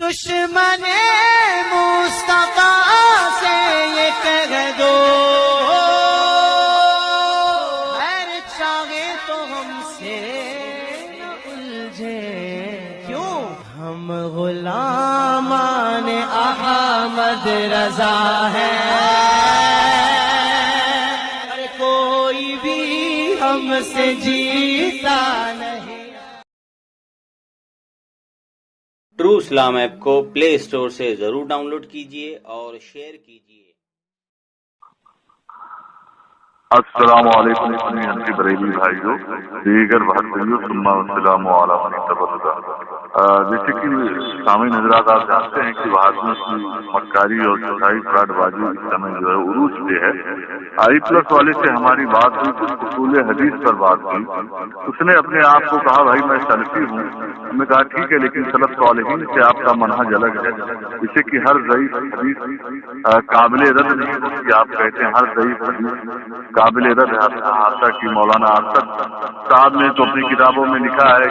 دشمن مصطفیٰ سے یہ کہہ دو خیر چاہے تو ہم سے نہ الجھے، کیوں ہم غلامان احمد رضا ہیں، اور کوئی بھی ہم سے جیتا نہیں۔ ٹرو اسلام ایپ کو پلے اسٹور سے ضرور ڈاؤن لوڈ کیجیے اور شیئر کیجیے۔ السلام علیکم سنی بریلی بھائیوں، دیگر بھائیوں، ثم السلام علیکم تبرکہ۔ جیسے کہ سامعین حضرات آپ جانتے ہیں کہ وہابیوں کی مکاری اور چوتھائی فراڈ بازی اس سمے جو ہے عروج پہ ہے۔ آئی پلس والے سے ہماری بات ہوئی، کچھ اصول حدیث پر بات ہوئی۔ اس نے اپنے آپ کو کہا بھائی میں سلفی ہوں۔ ہم نے کہا ٹھیک ہے، لیکن سلف صالحین سے آپ کا منہج الگ ہے، جیسے کہ ہر ضعیف حدیث قابل رد نہیں ہوتی۔ آپ کہتے ہیں ہر ضعیف حدیث قابل رد ہے۔ حتیٰ کہ مولانا ارشد صاحب نے تو اپنی کتابوں میں لکھا ہے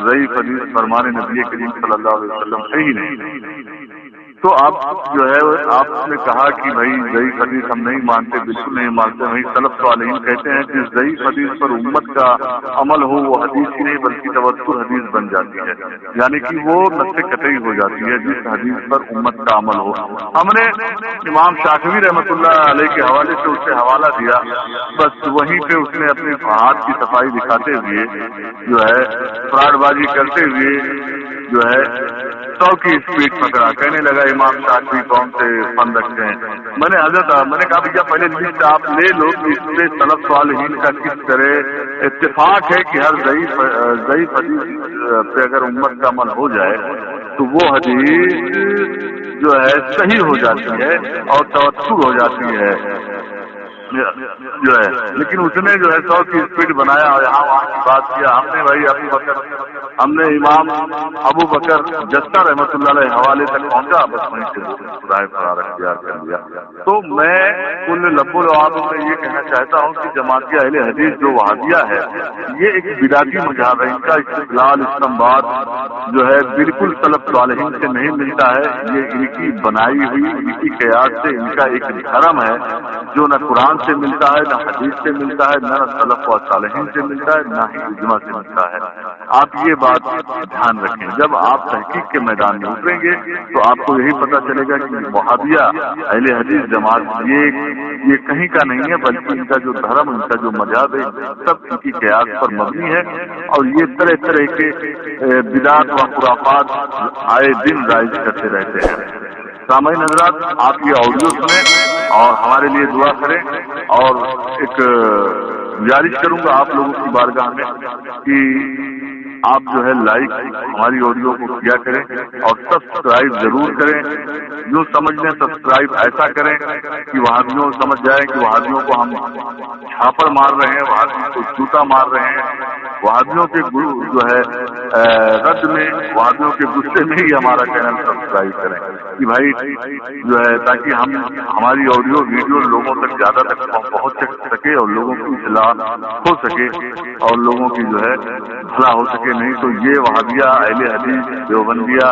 ضعیف حدیث فرمان نبی کریم صلی اللہ علیہ وسلم صحیح نہیں۔ تو آپ جو ہے آپ نے کہا کہ بھائی ضعیف حدیث ہم نہیں مانتے، بالکل نہیں مانتے۔ وہی سلف صالحین کہتے ہیں کہ ضعیف حدیث پر امت کا عمل ہو وہ حدیث ہی نہیں بلکہ تواتر حدیث بن جاتی ہے، یعنی کہ وہ نص قطعی ہو جاتی ہے جس حدیث پر امت کا عمل ہو۔ ہم نے امام شافعی رحمۃ اللہ علیہ کے حوالے سے اسے حوالہ دیا، بس وہیں پہ اس نے اپنے ہاتھ کی صفائی دکھاتے ہوئے جو ہے فراڈ بازی کرتے ہوئے جو ہے 100 کی اسپیڈ پکڑا، کہنے لگا امام شافعی کون سے فن رکھتے ہیں۔ میں نے کہا بھیا پہلے لسٹ آپ لے لو کہ اس پہ سلف صالحین کا کس طرح اتفاق ہے کہ ہر ضعیف حدیث پہ اگر امت کا عمل ہو جائے تو وہ حدیث جو ہے صحیح ہو جاتی ہے اور تواتر ہو جاتی ہے جو ہے۔ لیکن اس نے جو ہے 100 کی اسپیڈ بنایا اور یہاں وہاں کی بات کیا۔ ہم نے بھائی ہم نے امام ابو بکر جسہ رحمۃ اللہ علیہ حوالے تک پہنچا، بس وہیں سے خدائے فرار اختیار کر لیا۔ تو میں کل لب لعاب میں یہ کہنا چاہتا ہوں کہ جماعتیہ اہل حدیث جو وہابیہ ہے یہ ایک بدعتی مذہب ہے، ان کا استدلال استنباط جو ہے بالکل سلف صالحین سے نہیں ملتا ہے، یہ ان کی بنائی ہوئی ان کی قیاس سے ان کا ایک دھرم ہے جو نہ قرآن سے ملتا ہے، نہ حدیث سے ملتا ہے، نہ سلف و صالحین سے ملتا ہے، نہ ہی اجماع سے ملتا ہے۔ آپ یہ بات دھیان رکھیں، جب آپ تحقیق کے میدان میں اتریں گے تو آپ کو یہی پتہ چلے گا کہ وہابیہ اہل حدیث جماعت یہ کہیں کا نہیں ہے، بلکہ ان کا جو دھرم ان کا جو مذہب ہے سب ان کی قیاس پر مبنی ہے، اور یہ طرح طرح کے بدعات و خرافات آئے دن رائج کرتے رہتے ہیں۔ سامعین حضرات آپ یہ آڈیو سنیں اور ہمارے لیے دعا کریں، اور ایک گزارش کروں گا آپ لوگوں کی بارگاہ میں کہ آپ جو ہے لائک ہماری آڈیو کو کیا کریں اور سبسکرائب ضرور کریں۔ جو سمجھ لیں سبسکرائب ایسا کریں کہ وہابیوں سمجھ جائیں کہ وہابیوں کو ہم چھاپڑ مار رہے ہیں، وہابیوں کو جوتا مار رہے ہیں، وہابیوں کے جو ہے رد میں وہابیوں کے غصے میں ہی ہمارا چینل سبسکرائب کریں کہ بھائی جو ہے تاکہ ہماری آڈیو ویڈیو لوگوں تک زیادہ تک پہنچ سکے اور لوگوں کی اصلاح ہو سکے اور لوگوں کی جو ہے بھلا ہو سکے۔ نہیں تو یہ وہابیہ اہل حدیث دیوبندیہ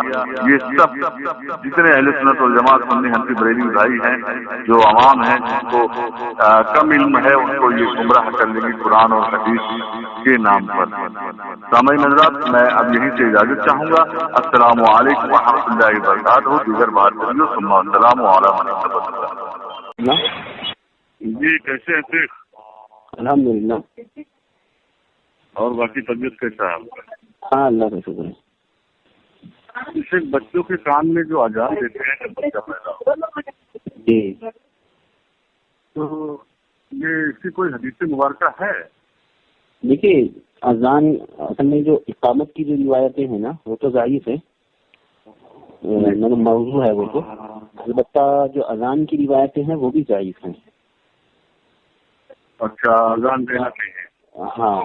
یہ سب جتنے اہل سنت والجماعت سنی حنفی بریلوی بھائی ہیں جو عوام ہیں جن کو کم علم ہے ان کو یہ گمراہ کر لیں گے قرآن اور حدیث کے نام پر۔ سامعین حضرات میں اب یہیں سے اجازت چاہوں گا۔ السلام علیکم ورحمۃ اللہ وبرکاتہ۔ دیگر بات کریے ثم السلام علیکم۔ جی کیسے ہیں شیخ؟ الحمدللہ۔ اور باقی طبیعت کیسا ہے آپ کا؟ ہاں اللہ کا شکر ہے۔ جیسے بچوں کے کان میں جو اذان دیتے ہیں جب بچہ پیدا ہو جی تو یہ اس کی کوئی حدیث مبارکہ ہے؟ دیکھیے اذان اصل میں جو اقامت کی جو روایتیں ہیں نا وہ تو ضعیف ہے، موضوع ہے وہ تو، البتہ جو اذان کی روایتیں ہیں وہ بھی ضعیف ہیں۔ اچھا اذان دینا چاہیے؟ ہاں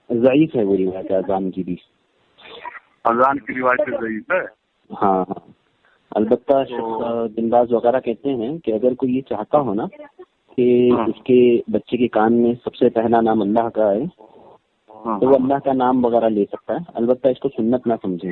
ضعیف ہے وہ روایت اذان کی بھی۔ اذان کی روایت ضعیف ہے؟ ہاں ہاں، البتہ بن باز وغیرہ کہتے ہیں کہ اگر کوئی یہ چاہتا ہو نا کہ اس کے بچے کے کان میں سب سے پہلا نام اللہ کا ہے تو وہ اللہ کا نام وغیرہ لے سکتا ہے، البتہ اس کو سنت نہ سمجھے۔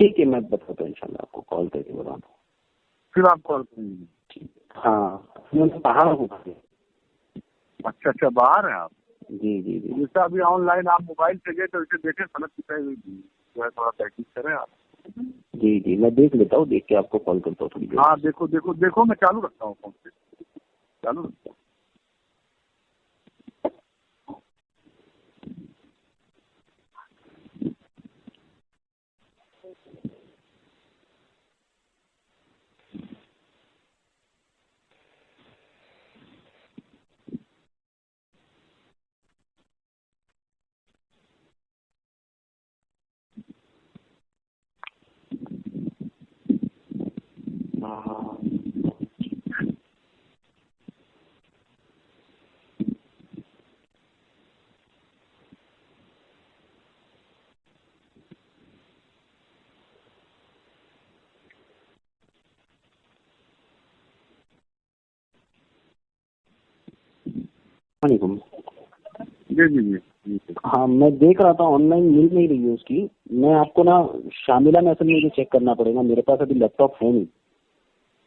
ٹھیک ہے، میں بتاتا ہوں انشاءاللہ، آپ کو کال کر کے بتاتا ہوں. پھر آپ کال کریں گے؟ ہاں میں باہر ہوں. اچھا باہر ہیں آپ؟ جی جی جی. جیسا ابھی آن لائن آپ موبائل سے گئے تو اسے دیکھیں سڑک کی جو ہے تھوڑا تحقیق کریں آپ. جی جی میں دیکھ لیتا ہوں، دیکھ کے آپ کو کال کرتا ہوں تھوڑی دیر. ہاں دیکھو میں چالو رکھتا ہوں فون سے، چالو رکھتا ہوں. علیکم. جی. ہاں میں دیکھ رہا تھا آن لائن مل نہیں رہی ہے اس کی. میں آپ کو نا شاملہ میں اصل مجھے چیک کرنا پڑے گا، میرے پاس ابھی لیپ ٹاپ ہے نہیں.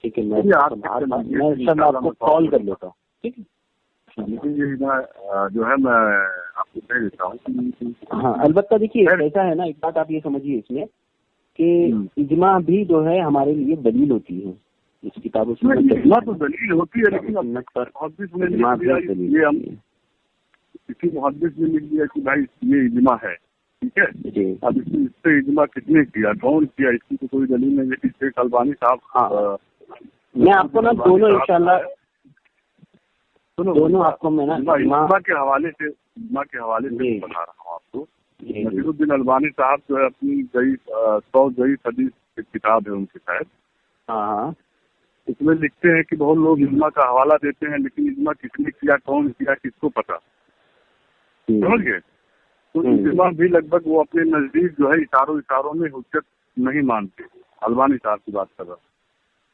ٹھیک ہے، میں انشاءاللہ آپ کو کال کر لیتا ہوں. ٹھیک ہے جو ہے میں آپ کو کہہ دیتا ہوں. ہاں البتہ دیکھیے ایسا ہے نا، ایک بات آپ یہ سمجھیے اس میں کہ اجماع بھی جو ہے ہمارے لیے دلیل ہوتی ہے. اس کتاب و سنت تو دلیل ہوتی ہے، لیکن کسی محدث نے لکھ دیا کہ بھائی یہ اجماع ہے، ٹھیک ہے. اب اس سے اجماع کتنے کیا، کون کیا، اس کی تو کوئی دلیل نہیں. لیکن شیخ البانی صاحب میں آپ کو نا دونوں انشاءاللہ دونوں آپ کو میں نا اجماع کے حوالے سے بتا رہا ہوں آپ کو. نصیر الدین البانی صاحب جو ہے اپنی 100 ضعیف حدیث کی کتاب ہے ان کی شاید. ہاں اس میں لکھتے ہیں کہ بہت لوگ اجماع کا حوالہ دیتے ہیں، لیکن اجماع کس نے کیا، کون کیا، کس کو پتا. سمجھ گئے؟ تو اجماع بھی لگ بھگ وہ اپنے نزدیک جو ہے اشاروں میں حجت نہیں مانتے. البانی صاحب کی بات کر رہا.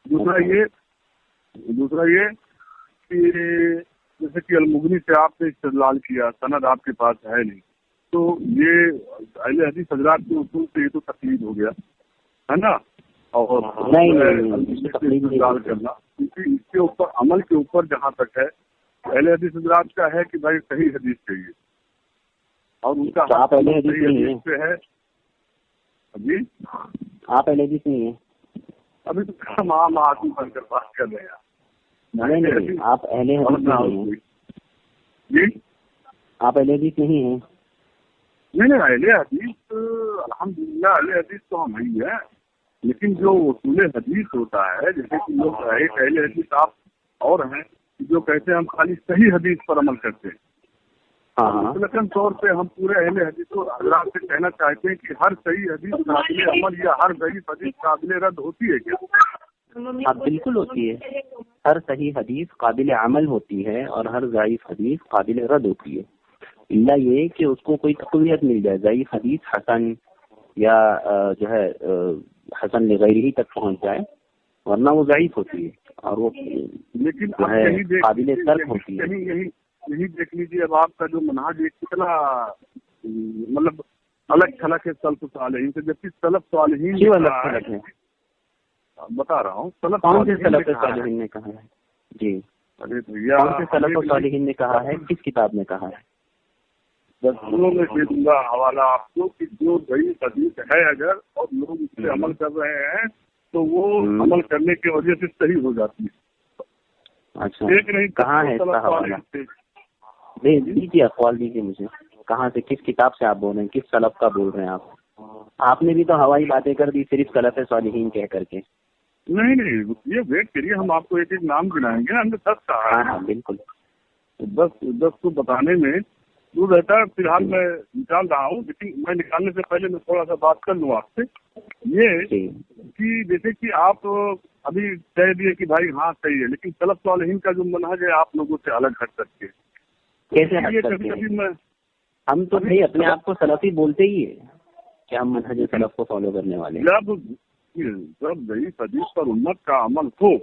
دوسرا یہ کہ جیسے کہ المغنی سے آپ نے استدلال کیا، سند آپ کے پاس ہے نہیں، تو یہ اہل حدیث حضرات کے اصول سے یہ تو تقلید ہو گیا ہے نا. اور استدلال کرنا، کیونکہ اس کے اوپر عمل کے اوپر جہاں تک ہے اہل حدیث حضرات کا ہے کہ بھائی صحیح حدیث چاہیے، اور ان کا آپ اہل حدیث سے ہے. جی آپ اہل حدیث نہیں ہیں؟ ابھی تو ہم عام آدمی بن کر بات کر رہے ہیں. نہیں آپ اہل حدیث نہیں ہیں. جی آپ اہل حدیث نہیں ہیں؟ نہیں اہل حدیث الحمدللہ اہل حدیث تو ہم ہی ہیں، لیکن جو اصول حدیث ہوتا ہے، جیسے کہ لوگ ایک اہل حدیث آپ اور ہیں جو کہتے ہیں ہم خالی صحیح حدیث پر عمل کرتے ہیں. مطلقاً طور پہ ہم پورے اہل حدیث اور حضرات سے کہنا چاہتے ہیں کہ ہر صحیح حدیث قابل عمل یا ہر ضعیف حدیث قابل رد ہوتی ہے کیا؟ ہاں بالکل ہوتی ہے. ہر صحیح حدیث قابل عمل ہوتی ہے اور ہر ضعیف حدیث قابل رد ہوتی ہے، الا یہ کہ اس کو کوئی تقویت مل جائے. ضعیف حدیث حسن یا جو ہے حسن لغیرہ تک پہنچ جائے، ورنہ وہ ضعیف ہوتی ہے اور وہ لیکن قابل ترک ہوتی ہے. یہی دیکھ لیجیے اب آپ کا جو منہج ہے کتنا مطلب الگ تھلگ ہے سلف صالحین سے، جبکہ سلف صالحین کیوں الگ تھلگ ہے بتا رہا ہوں. کون سے سلف صالحین نے کہا ہے؟ جی ارے بھیا کون سے سلف صالحین نے کہا ہے، کس کتاب میں کہا ہے؟ دستوروں میں دے دوں گا حوالہ آپ کو کہ جو ضعیف حدیث ہے اگر اور لوگ اس سے عمل کر رہے ہیں تو وہ عمل کرنے کی وجہ سے صحیح ہو جاتی ہے. اچھا کہاں ہے اس کا حوالہ؟ دیجیے اقوال دیجیے مجھے، کہاں سے، کس کتاب سے آپ بول رہے ہیں، کس سلف کا بول رہے ہیں آپ؟ آپ نے بھی تو ہوائی باتیں کر دی صرف سلف صالحین کہہ کر کے. نہیں یہ ویٹ کریے، ہم آپ کو ایک ایک نام گنائیں گے. ہم نے 10 کہا. ہاں بالکل. 10 کو بتانے میں دور رہتا ہے. فی الحال میں نکال رہا ہوں، لیکن میں نکالنے سے پہلے میں تھوڑا سا بات کر لوں آپ سے. یہ کہ جیسے کہ آپ ابھی کہہ دیے کہ بھائی ہاں صحیح ہے، لیکن سلف صالحین کا جو منہج ہے آپ لوگوں سے الگ ہٹ سکتے ہیں. کیسے ہٹ سکتے ہیں؟ ہم تو بھائی اپنے آپ کو سلفی بولتے ہی ہے کہ ہم منہج سلف کو فالو کرنے والے ہیں. جب ضعیف حدیث پر امت کا عمل ہو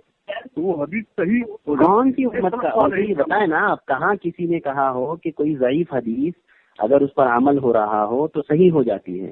تو وہ حدیث صحیح. کون سی امت کا؟ یہ بتائیں نا آپ، کہاں کسی نے کہا ہو کہ کوئی ضعیف حدیث اگر اس پر عمل ہو رہا ہو تو صحیح ہو جاتی ہے؟